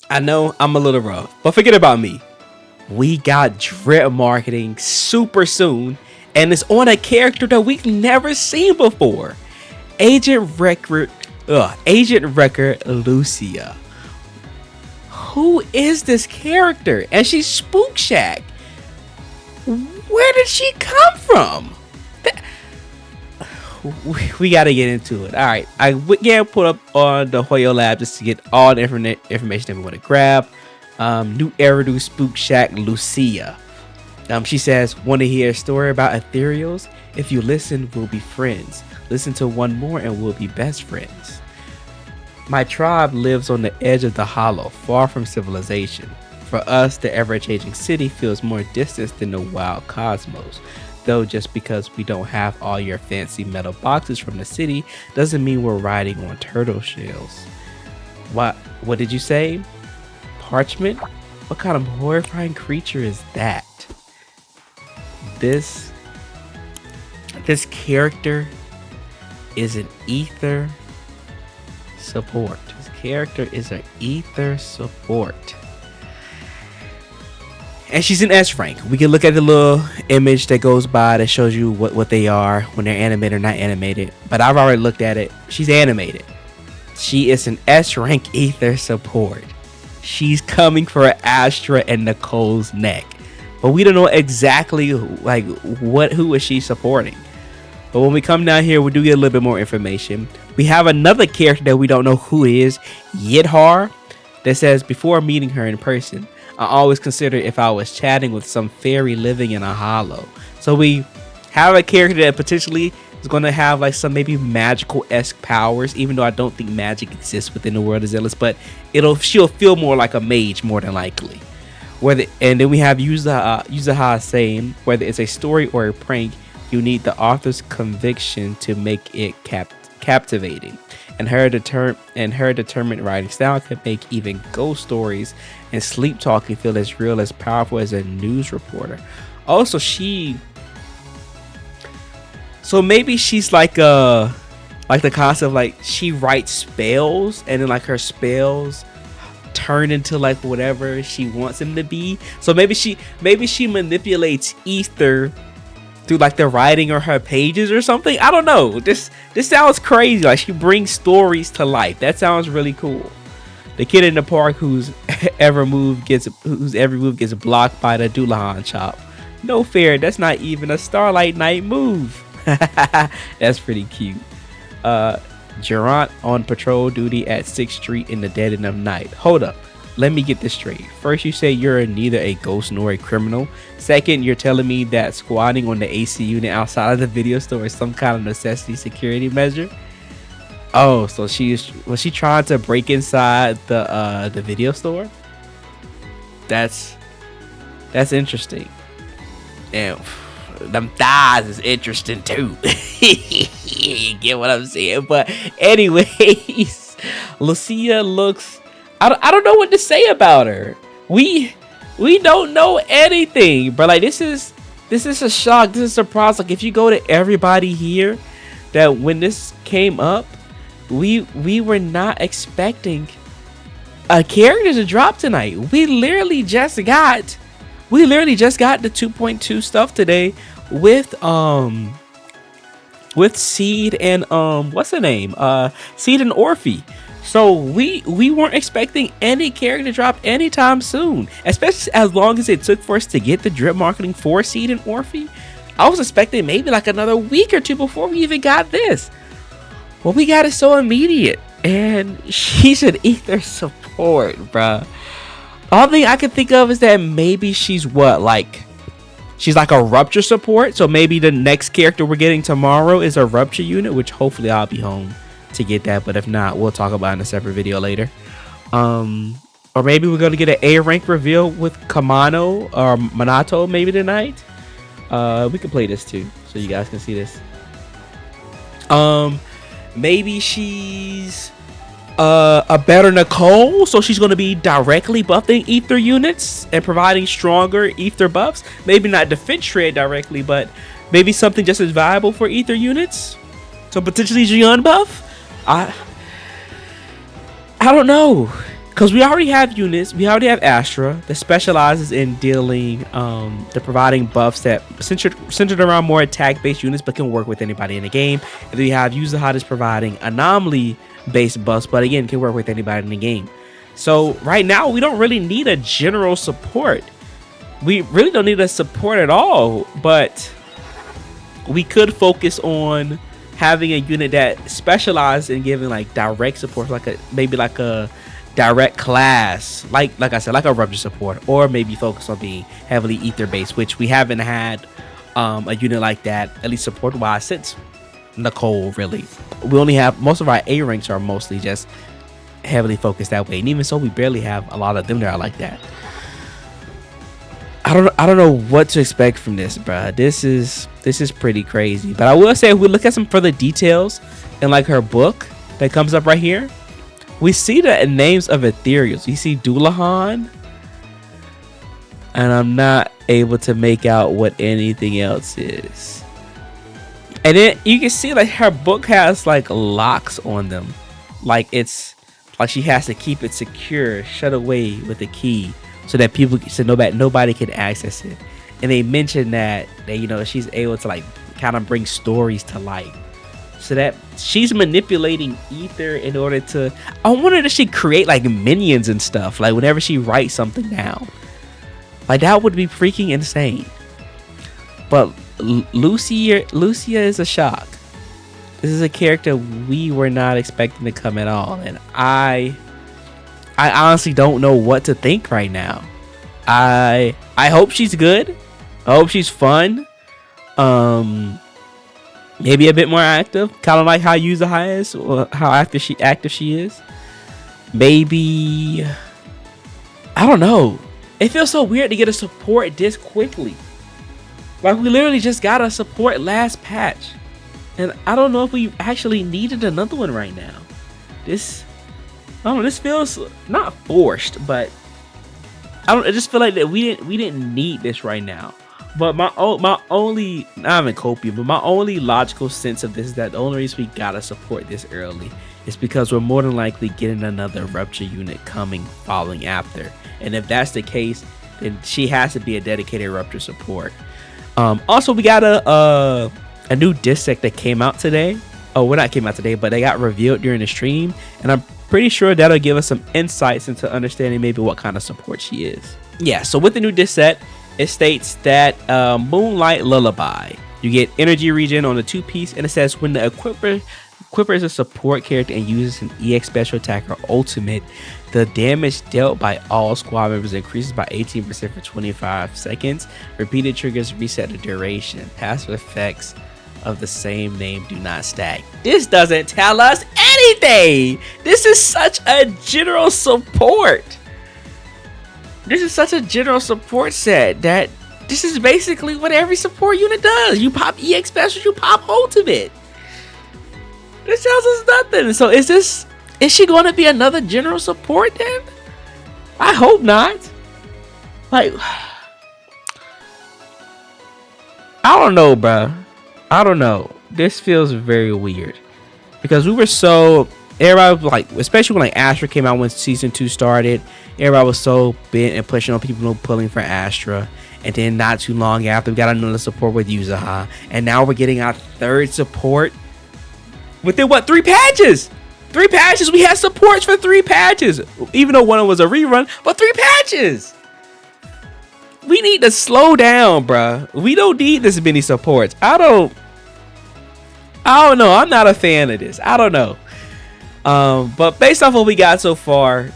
I know I'm a little rough, but forget about me. We got drip marketing super soon, and it's on a character that we've never seen before. Agent Record, Agent Record Lucia. Who is this character? And she's Spook Shack. Where did she come from? We got to get into it. All right, I again put up on the HoYo Lab just to get all the information that we want to grab. New Eridu Spook Shack Lucia. She says, want to hear a story about ethereals? If you listen, we'll be friends. Listen to one more and we'll be best friends. My tribe lives on the edge of the hollow, far from civilization. For us, the ever-changing city feels more distant than the wild cosmos. Though just because we don't have all your fancy metal boxes from the city doesn't mean we're riding on turtle shells. What did you say? Parchment? What kind of horrifying creature is that? This character is an ether support. This character is an ether support. And she's in S rank. We can look at the little image that goes by that shows you what they are when they're animated or not animated. But I've already looked at it. She's animated. She is an S rank ether support. She's coming for Astra and Nicole's neck. But we don't know exactly who is she supporting. But when we come down here, we do get a little bit more information. We have another character that we don't know who is, Yidhar, that says, before meeting her in person, I always considered if I was chatting with some fairy living in a hollow. So we have a character that potentially is going to have like some maybe magical-esque powers, even though I don't think magic exists within the world of Zenless, but she'll feel more like a mage more than likely. And then we have Yuzaha saying, whether it's a story or a prank, you need the author's conviction to make it captivating. And her determined writing style can make even ghost stories and sleep talking feel as real, as powerful as a news reporter. Also, so maybe she's like the concept, like she writes spells and then like her spells turn into like whatever she wants them to be. So maybe she manipulates ether through like the writing or her pages or something. I don't know. This sounds crazy. Like she brings stories to life. That sounds really cool. The kid in the park whose every move gets blocked by the Dullahan chop. No fair. That's not even a Starlight Knight move. That's pretty cute. Gerant on patrol duty at 6th Street in the dead of night. Hold up. Let me get this straight. First, you say you're neither a ghost nor a criminal. Second, you're telling me that squatting on the AC unit outside of the video store is some kind of necessity security measure. Oh, so was she trying to break inside the video store? That's interesting. And them thighs is interesting too. You get what I'm saying? But anyways, Lucia looks. I don't know what to say about her. We don't know anything, but like this is a shock. This is a surprise. Like if you go to everybody here, that when this came up, we were not expecting a character to drop tonight. We literally just got the 2.2 stuff today with Seed and what's her name? Seed and Orphe. So we weren't expecting any character to drop anytime soon, especially as long as it took for us to get the drip marketing for Seed and Orphe. I was expecting maybe like another week or two before we even got this. Well, we got it so immediate, and she's an ether support, bruh. The only thing I can think of is that maybe she's like a Rupture support. So maybe the next character we're getting tomorrow is a Rupture unit, which hopefully I'll be home to get that, but if not, we'll talk about it in a separate video later. Or maybe we're gonna get an A rank reveal with Komano or Manato maybe tonight. We can play this too, so you guys can see this. Maybe she's a better Nicole, so she's gonna be directly buffing ether units and providing stronger ether buffs. Maybe not defense shred directly, but maybe something just as viable for ether units. So potentially Jian buff. I don't know. Because we already have units. We already have Astra that specializes in dealing, the providing buffs that centered around more attack-based units, but can work with anybody in the game. And then we have Yuzuha that's providing anomaly-based buffs, but again, can work with anybody in the game. So right now, we don't really need a general support. We really don't need a support at all, but we could focus on having a unit that specializes in giving like direct support, maybe like a direct class, like I said, like a Rupture support, or maybe focus on being heavily ether based, which we haven't had a unit like that, at least support wise, since Nicole. Really, we only have, most of our A ranks are mostly just heavily focused that way, and even so, we barely have a lot of them that are like that. I don't know what to expect from this, bruh. This is pretty crazy. But I will say, if we look at some further details in like her book that comes up right here, we see the names of ethereals. We see Dullahan, and I'm not able to make out what anything else is. And then you can see like her book has like locks on them, like it's like she has to keep it secure, shut away with a key, so that nobody can access it. And they mention that she's able to like kind of bring stories to life, so that she's manipulating ether in order to, I wonder, does she create like minions and stuff like whenever she writes something down? Like that would be freaking insane. But Lucia is a shock. This is a character we were not expecting to come at all, and I honestly don't know what to think right now. I hope she's good. I hope she's fun. Maybe a bit more active, kind of like how Yuzuha is, or how active she is. Maybe, I don't know. It feels so weird to get a support this quickly. Like we literally just got a support last patch, and I don't know if we actually needed another one right now. This feels not forced, but I just feel like that we didn't need this right now. But my only, not even copium, but my only logical sense of this is that the only reason we gotta support this early is because we're more than likely getting another Rupture unit following after. And if that's the case, then she has to be a dedicated Rupture support. Also, we got a new disc set that came out today. Oh, well, not came out today, but they got revealed during the stream, and I'm pretty sure that'll give us some insights into understanding maybe what kind of support she is. Yeah, so with the new disc set, it states that Moonlight Lullaby, you get energy regen on the 2-piece, and it says when the equipper is a support character and uses an EX special attack or ultimate, the damage dealt by all squad members increases by 18% for 25 seconds. Repeated triggers reset the duration. Passive effects of the same name do not stack. This doesn't tell us anything. This is such a general support. This is such a general support set that this is basically what every support unit does. You pop EX special, you pop ultimate. This tells us nothing. So is she going to be another general support then? I hope not. Like, I don't know, bro. I don't know. This feels very weird because we were so, everybody was like, especially when like Astra came out when season 2 started, everybody was so bent and pushing on people pulling for Astra. And then not too long after, we got another support with Yuzuha, and now we're getting our third support within what, 3 patches? 3 patches. We had supports for 3 patches, even though one was a rerun, but 3 patches. We need to slow down, bruh. We don't need this many supports. I don't know. I'm not a fan of this. I don't know. But based off what we got so far,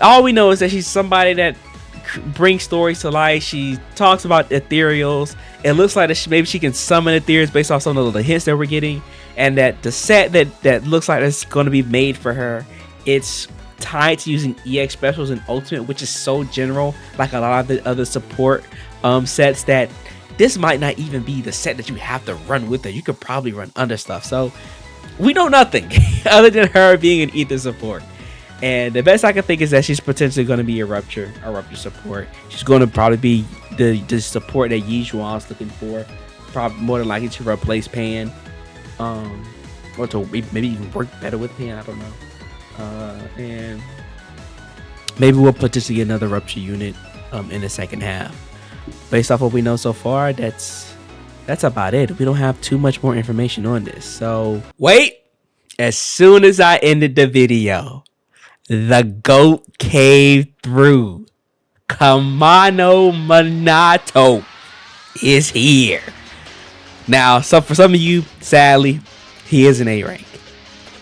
all we know is that she's somebody that brings stories to life. She talks about ethereals. It looks like that maybe she can summon ethereals based off some of the hints that we're getting. And that the set that looks like it's going to be made for her, it's tied to using EX specials and ultimate, which is so general, like a lot of the other support sets, that this might not even be the set that you have to run with her. You could probably run under stuff. So we know nothing other than her being an ether support. And the best I can think is that she's potentially going to be a Rupture support. She's going to probably be the support that Yi Zhuang's looking for, probably more than likely to replace Pan, or to maybe even work better with Pan. I don't know. And maybe we'll potentially get another Rupture unit in the second half. Based off what we know so far, that's about it. We don't have too much more information on this. So wait, as soon as I ended the video, the GOAT came through. Komano Manato is here. Now, so for some of you, sadly, he is an A rank.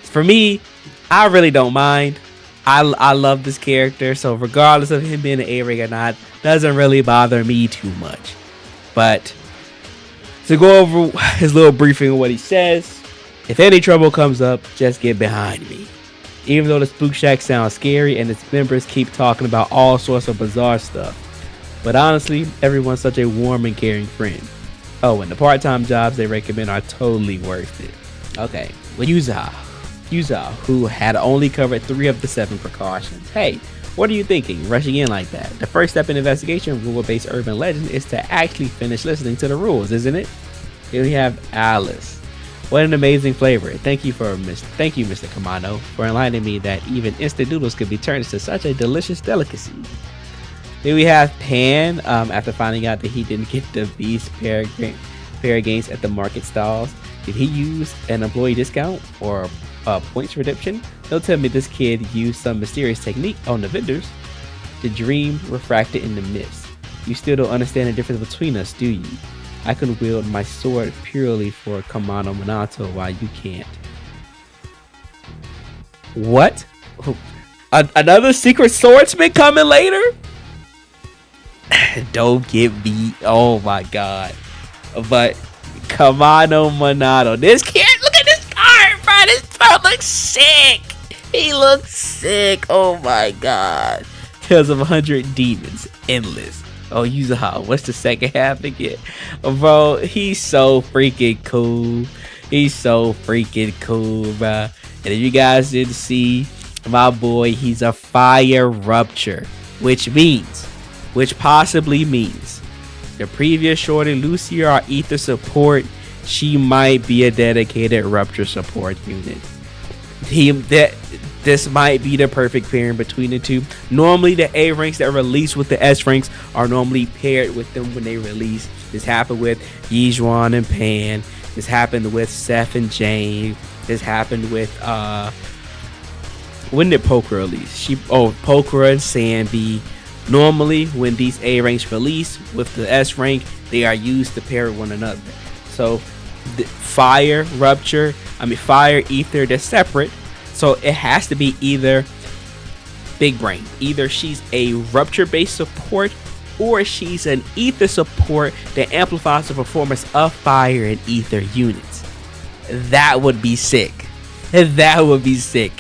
For me, I really don't mind. I love this character, so regardless of him being an A rank or not, doesn't really bother me too much. But to go over his little briefing of what he says, if any trouble comes up, just get behind me. Even though the Spook Shack sounds scary and its members keep talking about all sorts of bizarre stuff. But honestly, everyone's such a warm and caring friend. Oh, and the part-time jobs they recommend are totally worth it. Okay, well, Yuza, who had only covered 3 of the 7 precautions. Hey, what are you thinking, rushing in like that? The first step in investigation rule-based urban legend is to actually finish listening to the rules, isn't it? Here we have Alice. What an amazing flavor. Thank you, Mr. Komano, for enlightening me that even instant noodles could be turned into such a delicious delicacy. Then we have Pan, after finding out that he didn't get the Beast pair gains at the market stalls. Did he use an employee discount or points redemption? Don't tell me this kid used some mysterious technique on the vendors. The dream refracted in the mist. You still don't understand the difference between us, do you? I can wield my sword purely for Komano Manato while you can't. What? Another secret swordsman coming later? Don't get me. Oh my god. But Komano Manato. This kid, look at this card, bro. This card looks sick. He looks sick. Oh my god. Tales of 100 Demons. Endless. Oh, Yuzaha, what's the second half again? Bro, he's so freaking cool. He's so freaking cool, bro. And if you guys didn't see my boy, he's a fire Rupture, which possibly means the previous shorty Lucia, our ether support, she might be a dedicated Rupture support unit. This might be the perfect pairing between the two. Normally, the A ranks that release with the S ranks are normally paired with them when they release. This happened with Yijuan and Pan. This happened with Seth and Jane. This happened with when did Poker release? Poker and Sandy. Normally, when these A ranks release with the S rank, they are used to pair with one another. So, the Fire, Rupture, Fire, Ether, they're separate. So it has to be either big brain. Either she's a Rupture based support or she's an Ether support that amplifies the performance of Fire and Ether units. That would be sick. That would be sick.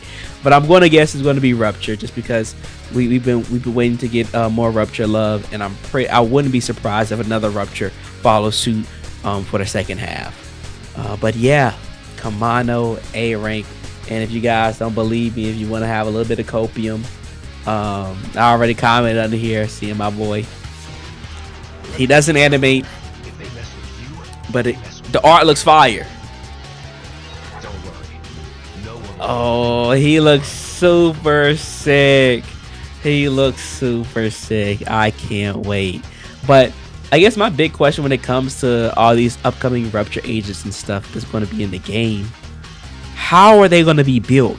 But I'm gonna guess it's gonna be Rupture just because we've been waiting to get more Rupture love, and I wouldn't be surprised if another Rupture follows suit for the second half. But yeah, Komano A rank. And if you guys don't believe me, if you want to have a little bit of copium, I already commented under here, seeing my boy. He doesn't animate, but the art looks fire. Oh, he looks super sick. He looks super sick. I can't wait. But I guess my big question when it comes to all these upcoming Rupture agents and stuff that's going to be in the game, how are they going to be built?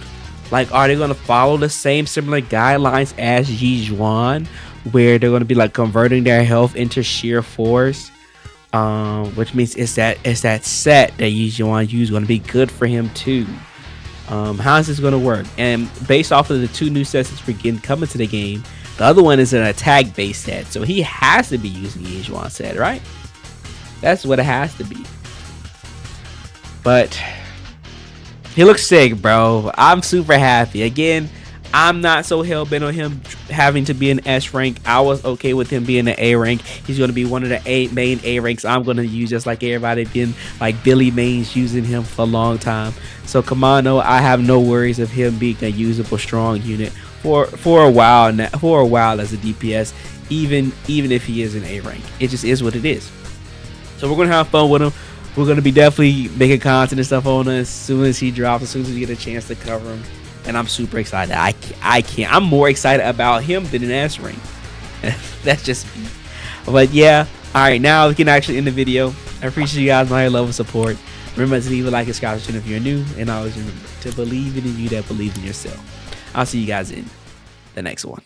Like, are they going to follow the same similar guidelines as Yijuan, where they're going to be like converting their health into sheer force? Which means it's that set that Yijuan used going to be good for him too. How is this going to work? And based off of the 2 new sets that's begin coming to the game, the other one is an attack based set, so he has to be using Yijuan set, right? That's what it has to be. But he looks sick, bro. I'm super happy. Again, I'm not so hell-bent on him having to be an S rank. I was okay with him being an A rank. He's going to be one of the main A ranks I'm going to use, just like everybody did, like Billy Main's using him for a long time. So Komano, I have no worries of him being a usable strong unit for a while now, as a DPS, even if he is an A rank. It just is what it is. So we're going to have fun with him. We're going to be definitely making content and stuff on us as soon as he drops, as soon as we get a chance to cover him. and I'm super excited. I can't. I'm more excited about him than an S ring. That's just me. But yeah, all right, now we can actually end the video. I appreciate you guys, my love and support. Remember to leave a like and subscribe if you're new, and always remember to believe in you that believe in yourself. I'll see you guys in the next one.